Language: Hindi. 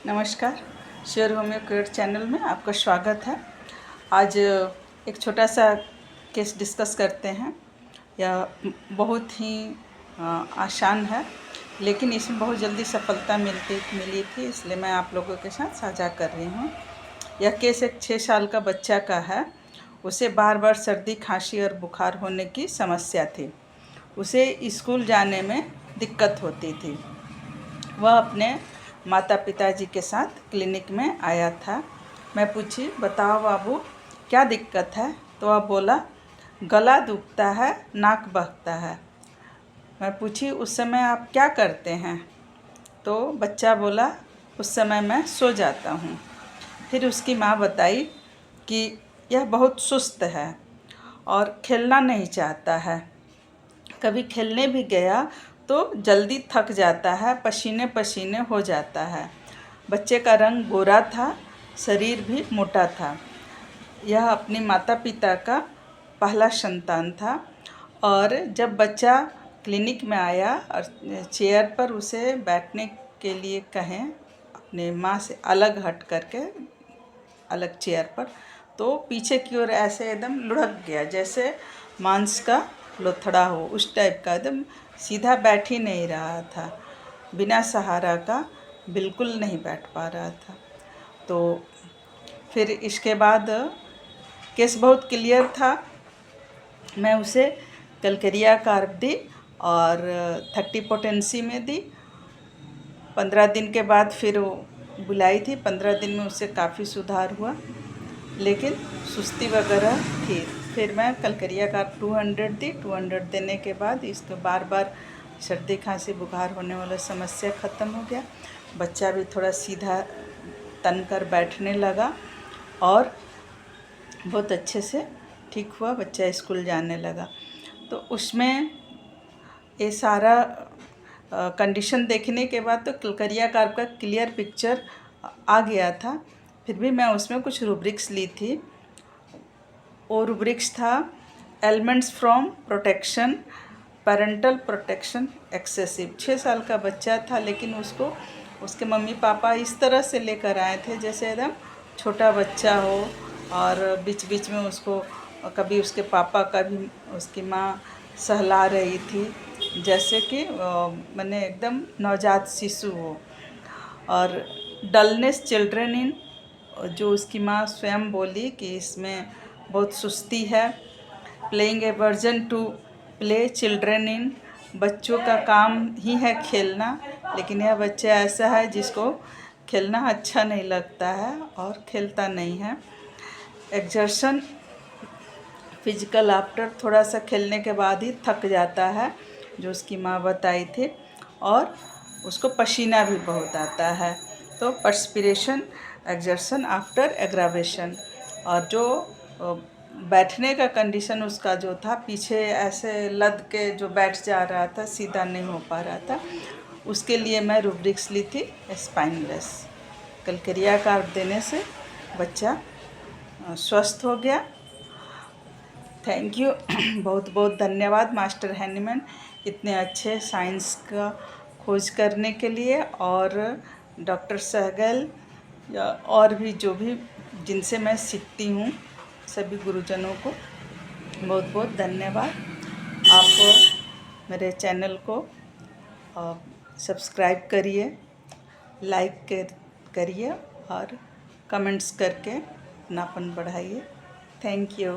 नमस्कार, श्योर होम्यो केयर चैनल में आपका स्वागत है। आज एक छोटा सा केस डिस्कस करते हैं। यह बहुत ही आसान है, लेकिन इसमें बहुत जल्दी सफलता मिली थी, इसलिए मैं आप लोगों के साथ साझा कर रही हूँ। यह केस एक 6 साल का बच्चा का है। उसे बार बार सर्दी, खांसी और बुखार होने की समस्या थी। उसे स्कूल जाने में दिक्कत होती थी। वह अपने माता पिताजी के साथ क्लिनिक में आया था। मैं पूछी, बताओ बाबू क्या दिक्कत है? तो वह बोला, गला दुखता है, नाक बहता है। मैं पूछी, उस समय आप क्या करते हैं? तो बच्चा बोला, उस समय मैं सो जाता हूँ। फिर उसकी माँ बताई कि यह बहुत सुस्त है और खेलना नहीं चाहता है। कभी खेलने भी गया तो जल्दी थक जाता है, पसीने पसीने हो जाता है। बच्चे का रंग गोरा था, शरीर भी मोटा था। यह अपने माता पिता का पहला संतान था। और जब बच्चा क्लिनिक में आया और चेयर पर उसे बैठने के लिए कहें, अपने माँ से अलग हट करके अलग चेयर पर, तो पीछे की ओर ऐसे एकदम लुढ़क गया, जैसे मांस का लोथड़ा हो, उस टाइप का। एकदम सीधा बैठ ही नहीं रहा था, बिना सहारा का बिल्कुल नहीं बैठ पा रहा था। तो फिर इसके बाद केस बहुत क्लियर था। मैं उसे कलकरिया कार्ब दी और 30 पोटेंसी में दी। 15 दिन के बाद फिर वो बुलाई थी। 15 दिन में उससे काफ़ी सुधार हुआ, लेकिन सुस्ती वगैरह थी। फिर मैं कलकरिया का 200 दी। 200 देने के बाद इसको बार बार सर्दी, खांसी, बुखार होने वाला समस्या ख़त्म हो गया। बच्चा भी थोड़ा सीधा तन कर बैठने लगा और बहुत अच्छे से ठीक हुआ। बच्चा स्कूल जाने लगा। तो उसमें ये सारा कंडीशन देखने के बाद तो कलकरिया कार्ब का क्लियर पिक्चर आ गया था। फिर भी मैं उसमें कुछ रूब्रिक्स ली थी। वो रूब्रिक्स था, elements from protection, parental protection excessive. 6 साल का बच्चा था, लेकिन उसको उसके मम्मी पापा इस तरह से लेकर आए थे जैसे एकदम छोटा बच्चा हो। और बीच बीच में उसको कभी उसके पापा, कभी उसकी माँ सहला रही थी, जैसे कि मैंने एकदम नवजात शिशु हो। और डलनेस चिल्ड्रन इन, जो उसकी माँ स्वयं बोली कि इसमें बहुत सुस्ती है। Playing a version two play children in, बच्चों का काम ही है खेलना, लेकिन यह बच्चा ऐसा है जिसको खेलना अच्छा नहीं लगता है और खेलता नहीं है। एक्सर्शन फिजिकल आफ्टर, थोड़ा सा खेलने के बाद ही थक जाता है, जो उसकी माँ बताई थी। और उसको पसीना भी बहुत आता है। तो पर्सपिरेशन, एक्सर्शन आफ्टर एग्रावेशन। और जो बैठने का कंडीशन उसका जो था, पीछे ऐसे लद के जो बैठ जा रहा था, सीधा नहीं हो पा रहा था, उसके लिए मैं रूब्रिक्स ली थी स्पाइनलेस। कलकरिया कार्ब देने से बच्चा स्वस्थ हो गया। Thank you. बहुत बहुत धन्यवाद मास्टर हैनीमैन, इतने अच्छे साइंस का खोज करने के लिए। और डॉक्टर सहगल या और भी जो भी जिनसे मैं सीखती हूँ, सभी गुरुजनों को बहुत बहुत धन्यवाद। आप मेरे चैनल को सब्सक्राइब करिए, लाइक करिए और कमेंट्स करके अपनापन बढ़ाइए। Thank you.